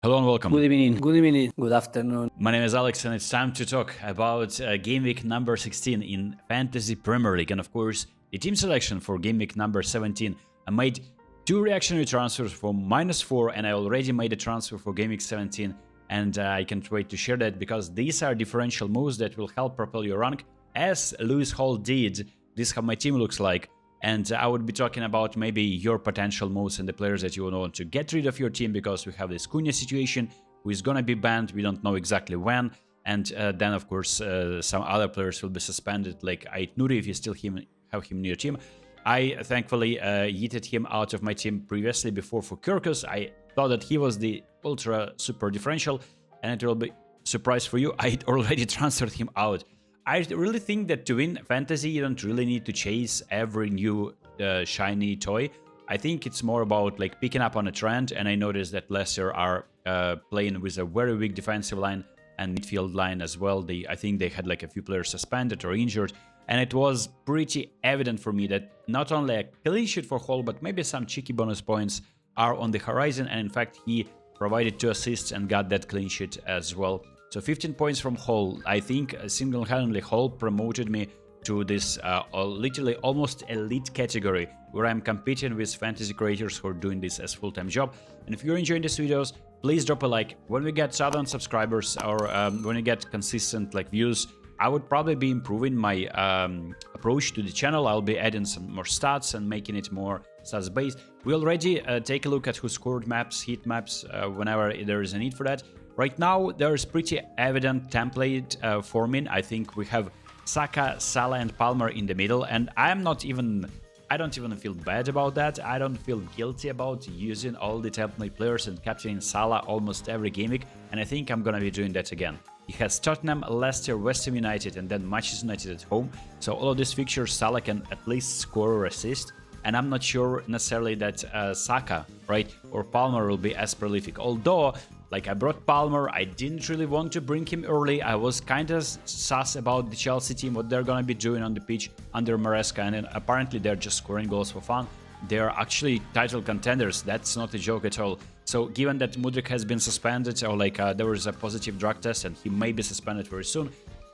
Hello and welcome. Good evening, good afternoon. My name is Alex and it's time to talk about game week number 16 in Fantasy Premier League and of course the team selection for game week number 17. I made two reactionary transfers for -4 and I already made a transfer for game week 17 and I can't wait to share that because these are differential moves that will help propel your rank as Lewis Hall did. This is how my team looks like. And I would be talking about maybe your potential moves and the players that you want to get rid of your team because we have this Cunha situation who is going to be banned. We don't know exactly when. And then, of course, some other players will be suspended like Ait Nouri if you still have him in your team. I thankfully yeeted him out of my team previously before for Kirkus. I thought that he was the ultra super differential and it will be a surprise for you. I already transferred him out. I really think that to win fantasy, you don't really need to chase every new shiny toy. I think it's more about like picking up on a trend. And I noticed that Leicester are playing with a very weak defensive line and midfield line as well. I think they had like a few players suspended or injured. And it was pretty evident for me that not only a clean sheet for Hall, but maybe some cheeky bonus points are on the horizon. And in fact, he provided 2 assists and got that clean sheet as well. So 15 points from Hall. I think single-handedly Hall promoted me to this literally almost elite category where I'm competing with fantasy creators who are doing this as full-time job. And if you're enjoying these videos, please drop a like. When we get 1,000 subscribers or when we get consistent like views, I would probably be improving my approach to the channel. I'll be adding some more stats and making it more stats-based. We already take a look at who scored maps, heat maps, whenever there is a need for that. Right now, there's pretty evident template forming. I think we have Saka, Salah, and Palmer in the middle, and I don't even feel bad about that. I don't feel guilty about using all the template players and captaining Salah almost every game week, and I think I'm gonna be doing that again. He has Tottenham, Leicester, West Ham United, and then Manchester United at home. So all of these fixtures, Salah can at least score or assist. And I'm not sure necessarily that Saka, right, or Palmer will be as prolific. Although, like I brought Palmer, I didn't really want to bring him early. I was kind of sus about the Chelsea team, what they're going to be doing on the pitch under Maresca. And then apparently they're just scoring goals for fun. They're actually title contenders. That's not a joke at all. So given that Mudryk has been suspended or like there was a positive drug test and he may be suspended very soon,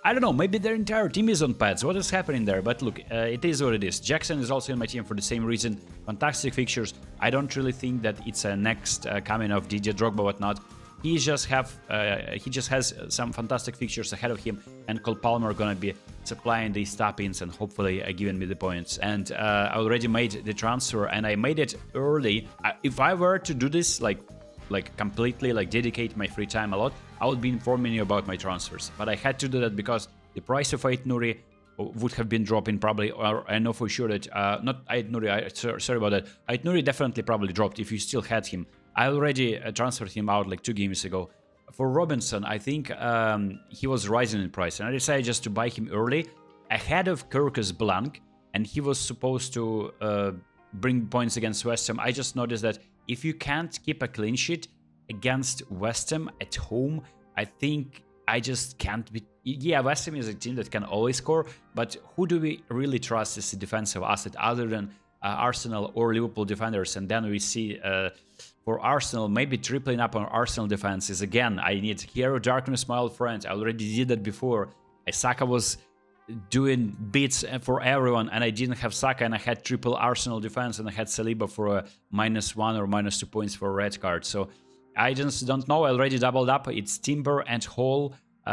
I don't know, maybe their entire team is on pads. What is happening there? But look, it is what it is. Jackson is also in my team for the same reason. Fantastic fixtures. I don't really think that it's a next coming of DJ Drogba, whatnot. He just has some fantastic fixtures ahead of him, and Cole Palmer are gonna be supplying these tap-ins and hopefully giving me the points. And I already made the transfer, and I made it early. If I were to do this like completely like dedicate my free time a lot, I would be informing you about my transfers. But I had to do that because the price of Ait Nouri would have been dropping probably, or I know for sure that not Ait Nouri, sorry about that. Ait Nouri definitely probably dropped if you still had him. I already transferred him out like 2 games ago. For Robertson, I think he was rising in price, and I decided just to buy him early ahead of Kirkus blank, and he was supposed to bring points against West Ham. I just noticed that if you can't keep a clean sheet against West Ham at home, I think I just can't be... Yeah, West Ham is a team that can always score, but who do we really trust as a defensive asset other than Arsenal or Liverpool defenders? And then we see for Arsenal, maybe tripling up on Arsenal defenses. Again, I need Hero Darkness, my old friend. I already did that before. Saka was doing beats for everyone, and I didn't have Saka, and I had triple Arsenal defense, and I had Saliba for a -1 or -2 points for a red card. So I just don't know. I already doubled up. It's Timber and Hall who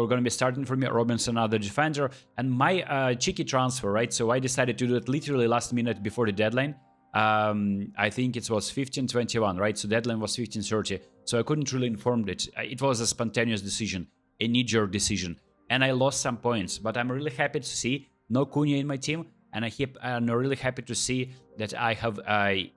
are going to be starting for me. Robinson, another defender, and my cheeky transfer, right? So I decided to do it literally last minute before the deadline. I think it was 15:21, right? So deadline was 15:30. So I couldn't really inform it. It was a spontaneous decision, a knee-jerk decision. And I lost some points, but I'm really happy to see no Cunha in my team, and I'm really happy to see that I have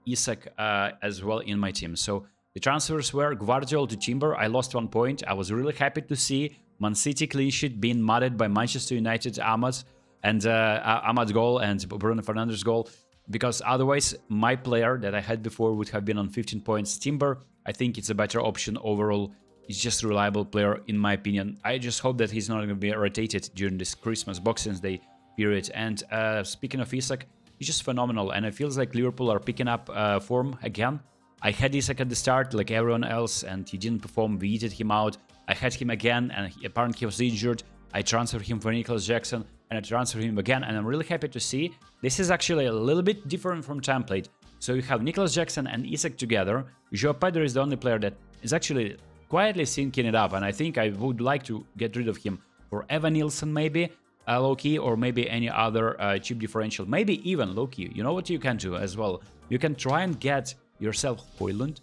Isak as well in my team. So the transfers were Guardiola to Timber. I lost 1 point. I was really happy to see Man City clean sheet being mudded by Manchester United, Ahmad goal and Bruno Fernandes goal, because otherwise my player that I had before would have been on 15 points. Timber, I think it's a better option overall. He's just a reliable player, in my opinion. I just hope that he's not going to be rotated during this Christmas Boxing Day period. And speaking of Isak, he's just phenomenal. And it feels like Liverpool are picking up form again. I had Isak at the start, like everyone else, and he didn't perform. We eated him out. I had him again, and apparently he was injured. I transferred him for Nicholas Jackson, and I transferred him again, and I'm really happy to see. This is actually a little bit different from template. So you have Nicholas Jackson and Isak together. Joao Pedro is the only player that is actually quietly syncing it up, and I think I would like to get rid of him for Evan Nielsen maybe, low-key, or maybe any other cheap differential, maybe even low-key. You know what you can do as well? You can try and get yourself Højlund.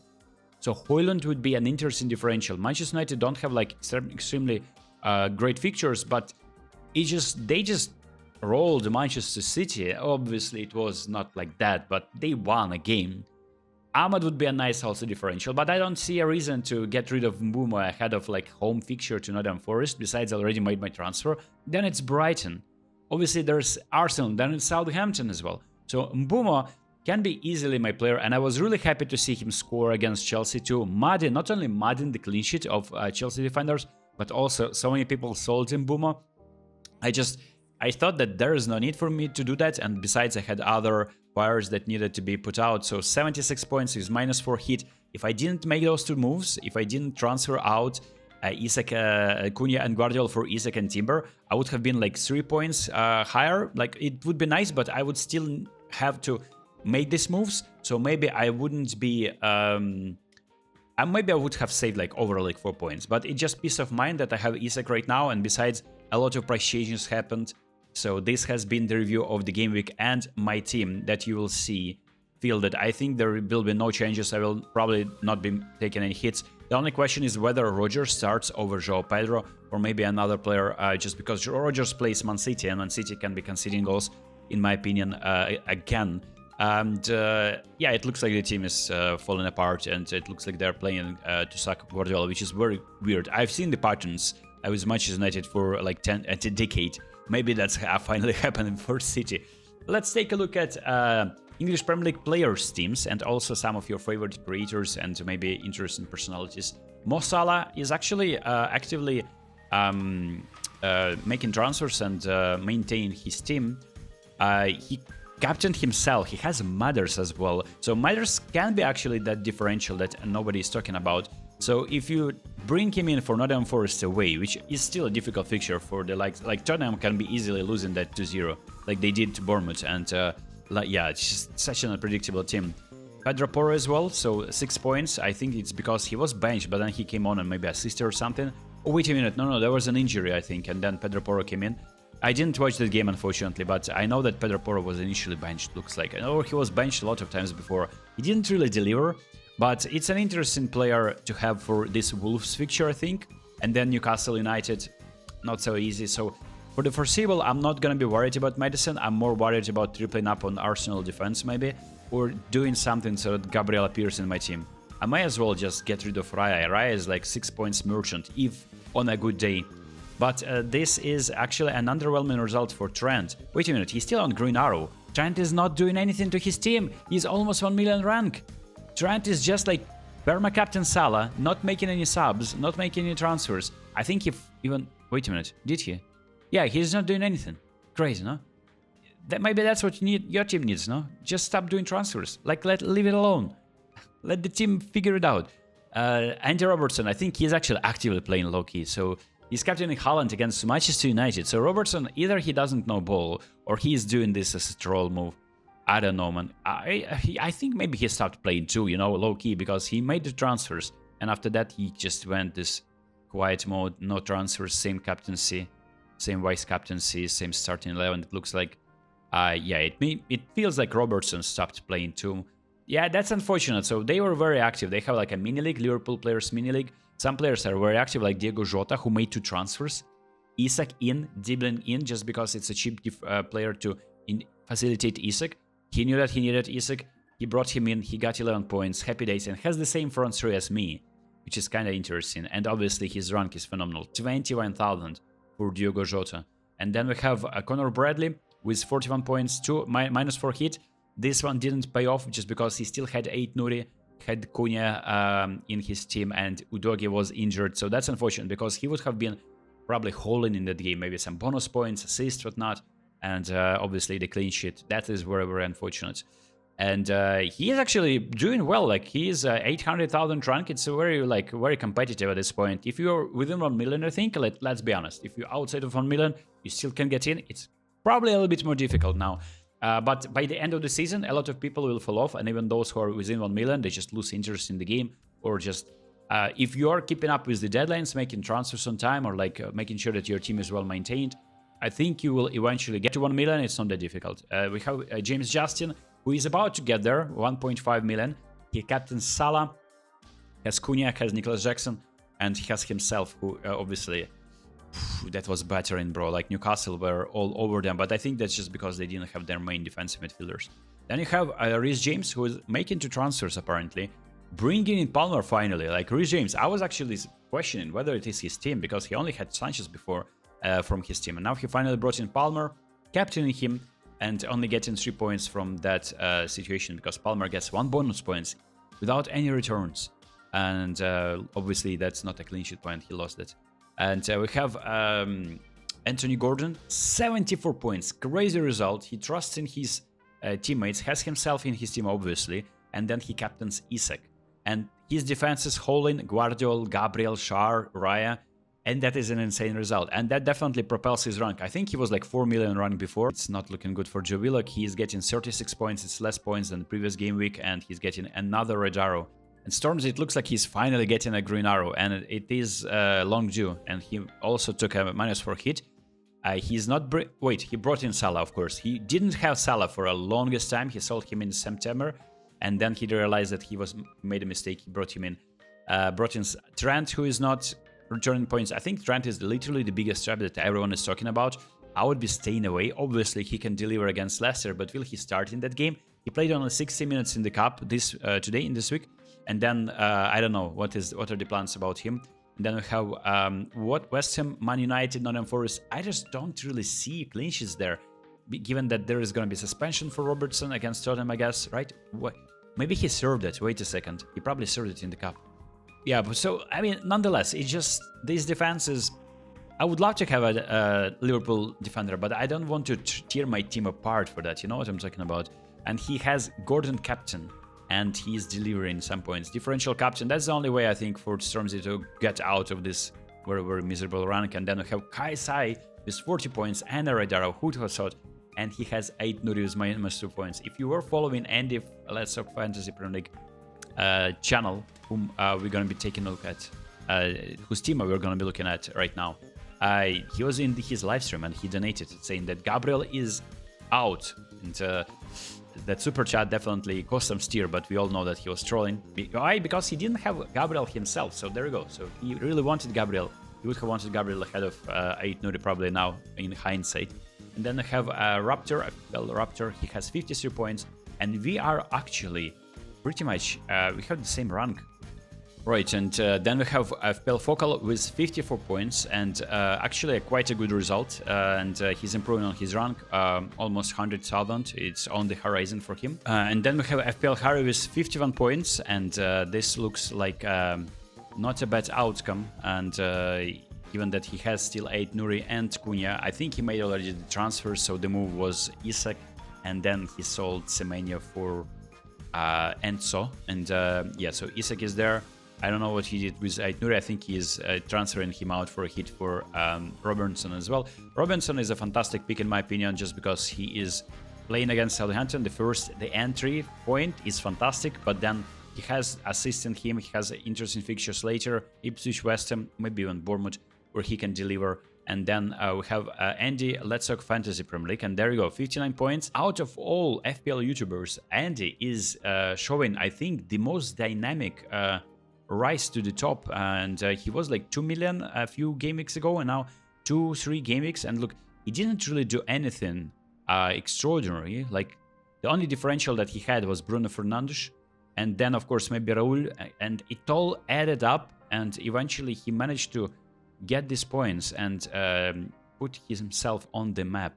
So Højlund would be an interesting differential. Manchester United don't have like extremely great fixtures, but they just rolled Manchester City. Obviously it was not like that, but they won a game. Ahmad would be a nice also differential, but I don't see a reason to get rid of Mbeumo ahead of like home fixture to Nottingham Forest. Besides, I already made my transfer. Then it's Brighton. Obviously there's Arsenal, then it's Southampton as well. So Mbeumo can be easily my player, and I was really happy to see him score against Chelsea too. Not only mudding the clean sheet of Chelsea defenders, but also so many people sold Mbeumo. I thought that there is no need for me to do that, and besides I had other players that needed to be put out. So 76 points is -4 hit. If I didn't make those two moves, if I didn't transfer out Isak, Cunha and Guardiola for Isak and Timber, I would have been like 3 points higher. Like it would be nice, but I would still have to make these moves. So maybe I wouldn't be maybe I would have saved like over like 4 points, but it's just peace of mind that I have Isak right now, and besides a lot of price changes happened. So this has been the review of the game week and my team that you will see fielded. I think there will be no changes. I will probably not be taking any hits. The only question is whether Rodgers starts over Joao Pedro or maybe another player, just because Rodgers plays Man City, and Man City can be conceding goals, in my opinion, again. And yeah, it looks like the team is falling apart, and it looks like they're playing to suck Guardiola, which is very weird. I've seen the patterns. I was Manchester United for like a decade. Maybe that's finally happening for City. Let's take a look at English Premier League players' teams and also some of your favorite creators and maybe interesting personalities. Mo Salah is actually actively making transfers and maintaining his team. He captained himself. He has Matters as well. So Matters can be actually that differential that nobody is talking about. So if you bring him in for Nottingham Forest away, which is still a difficult fixture for the likes, like Tottenham can be easily losing that 2-0, like they did to Bournemouth, and yeah, it's just such an unpredictable team. Pedro Porro as well, so 6 points. I think it's because he was benched, but then he came on and maybe assisted or something. Oh, wait a minute, no, there was an injury, I think, and then Pedro Porro came in. I didn't watch that game, unfortunately, but I know that Pedro Porro was initially benched, looks like. I know he was benched a lot of times before. He didn't really deliver. But it's an interesting player to have for this Wolves fixture, I think. And then Newcastle United, not so easy. So for the foreseeable, I'm not going to be worried about Maddison. I'm more worried about tripling up on Arsenal defense maybe, or doing something so that Gabriel appears in my team. I might as well just get rid of Raya. Raya is like 6 points merchant, if on a good day. But this is actually an underwhelming result for Trent. Wait a minute, he's still on Green Arrow. Trent is not doing anything to his team. He's almost 1 million rank. Trent is just like perma captain Salah, not making any subs, not making any transfers. I think if even... Wait a minute, did he? Yeah, he's not doing anything. Crazy, no? Maybe that's what your team needs, no? Just stop doing transfers. Like, leave it alone. Let the team figure it out. Andy Robertson, I think he's actually actively playing low-key, so he's captaining Haaland against Manchester United. So Robertson, either he doesn't know ball, or he's doing this as a troll move. I don't know, man. I think maybe he stopped playing too, you know, low-key, because he made the transfers, and after that he just went this quiet mode, no transfers, same captaincy, same vice captaincy, same starting 11. It looks like, yeah, it feels like Robertson stopped playing too. Yeah, that's unfortunate. So they were very active. They have like a mini league, Liverpool players mini league. Some players are very active, like Diego Jota, who made 2 transfers. Isak in, Diblin in, just because it's a cheap player to facilitate Isak. He knew that he needed Isak, he brought him in, he got 11 points, happy days, and has the same front three as me, which is kind of interesting. And obviously his rank is phenomenal, 21,000 for Diogo Jota. And then we have Conor Bradley with 41 points, -4 hit. This one didn't pay off just because he still had 8 Nuri, had Cunha in his team, and Udogie was injured. So that's unfortunate because he would have been probably holding in that game, maybe some bonus points, assists, whatnot. And obviously the clean sheet, that is very, very unfortunate. And he is actually doing well. Like, he is 800,000 rank. It's a very competitive at this point. If you're within 1 million, I think, let's be honest, if you're outside of 1 million, you still can get in. It's probably a little bit more difficult now. But by the end of the season, a lot of people will fall off, and even those who are within 1 million, they just lose interest in the game, or just if you are keeping up with the deadlines, making transfers on time, or like making sure that your team is well maintained, I think you will eventually get to 1 million. It's not that difficult. We have James Justin, who is about to get there, 1.5 million. He captains Salah, has Cunha, has Nicholas Jackson, and he has himself, who obviously, that was battering, bro. Like, Newcastle were all over them, but I think that's just because they didn't have their main defensive midfielders. Then you have Reece James, who is making 2 transfers apparently, bringing in Palmer finally. Like, Reece James, I was actually questioning whether it is his team, because he only had Sanchez before from his team, and now he finally brought in Palmer, captaining him, and only getting 3 points from that situation, because Palmer gets 1 bonus points without any returns. And obviously that's not a clean sheet point, he lost it. And we have Anthony Gordon, 74 points, crazy result. He trusts in his teammates, has himself in his team obviously, and then he captains Isak. And his defense is Holding, Guardiol, Gabriel, Schär, Raya, and that is an insane result. And that definitely propels his rank. I think he was like 4 million rank before. It's not looking good for Joe Willock. He's getting 36 points. It's less points than the previous game week, and he's getting another red arrow. And Stormzy, it looks like he's finally getting a green arrow, and it is long due. And he also took a -4 hit. He's not... Wait, he brought in Salah, of course. He didn't have Salah for a longest time. He sold him in September, and then he realized that he made a mistake. He brought him in. Brought in Trent, who is not returning points. I think Trent is literally the biggest trap that everyone is talking about. I would be staying away. Obviously, he can deliver against Leicester, but will he start in that game? He played only 60 minutes in the cup today, in this week. And then, I don't know, what are the plans about him? And then we have West Ham, Man United, Nottingham Forest. I just don't really see clean sheets there, given that there is going to be suspension for Robertson against Tottenham, I guess, right? What? Maybe he served it. Wait a second. He probably served it in the cup. Yeah, but so, I mean, nonetheless, it's just, these defenses, I would love to have a Liverpool defender, but I don't want to tear my team apart for that, you know what I'm talking about? And he has Gordon captain, and he's delivering some points. Differential captain, that's the only way, I think, for Stormzy to get out of this very, very miserable rank. And then we have Kai Sai with 40 points and a red arrow, who'd have thought? And he has 8 Nuri with -2 points. If you were following Andy Let's Talk Fantasy Premier League channel, whom we're going to be taking a look at, whose team we're going to be looking at right now, he was in his live stream and he donated saying that Gabriel is out. And that super chat definitely caused some stir, but we all know that he was trolling. Why? Because he didn't have Gabriel himself. So there you go. So he really wanted Gabriel. He would have wanted Gabriel ahead of 8 Nuri probably now in hindsight. And then I have Raptor, FPL Raptor. He has 53 points, and we are actually pretty much, we have the same rank. Right, and then we have FPL Focal with 54 points, and actually quite a good result. And he's improving on his rank, almost 100,000. It's on the horizon for him. And then we have FPL Harry with 51 points, and this looks like not a bad outcome. And given that he has still 8 Nuri and Cunha, I think he made already the transfer, so the move was Isak, and then he sold Semenya for Enzo. And yeah, so Isak is there. I don't know what he did with 8 Nuri. I think he is transferring him out for a hit for Robertson as well. Robertson is a fantastic pick in my opinion, just because he is playing against Southampton. The entry point is fantastic, but then he has assisting him. He has interesting fixtures later, Ipswich, West Ham, maybe even Bournemouth, where he can deliver. And then we have Andy Let's Talk Fantasy Premier League, and there you go, 59 points. Out of all FPL YouTubers, Andy is showing, I think, the most dynamic rise to the top. And he was like 2 million a few game weeks ago, and now 2-3 game weeks. And look, he didn't really do anything extraordinary. Like, the only differential that he had was Bruno Fernandes, and then of course maybe Raul, and it all added up, and eventually he managed to get these points and put himself on the map.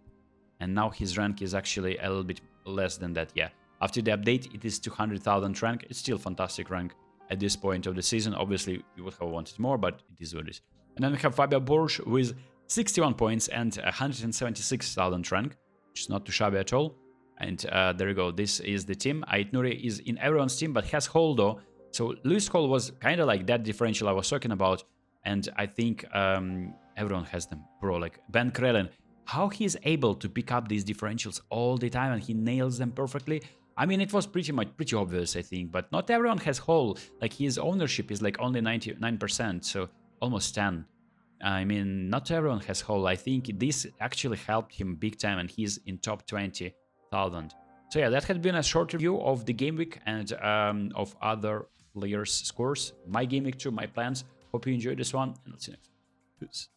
And now his rank is actually a little bit less than that. Yeah, after the update it is 200,000 rank. It's still fantastic rank at this point of the season. Obviously you would have wanted more, but it is what it is. And then we have Fabio Borges with 61 points and 176,000 rank, which is not too shabby at all. And there you go. This is the team. Aitnuri is in everyone's team, but has Holdo. So Lewis Hall was kind of like that differential I was talking about. And I think everyone has them. Bro, like Ben Crellin, how he's able to pick up these differentials all the time and he nails them perfectly. I mean, it was pretty obvious, I think. But not everyone has Hall. Like his ownership is like only 99%. So almost 10. I mean, not everyone has Hall. I think this actually helped him big time and he's in top 20,000. So yeah, that had been a short review of the game week and of other players' scores. My game week 2, my plans. Hope you enjoyed this one and I'll see you next time. Peace.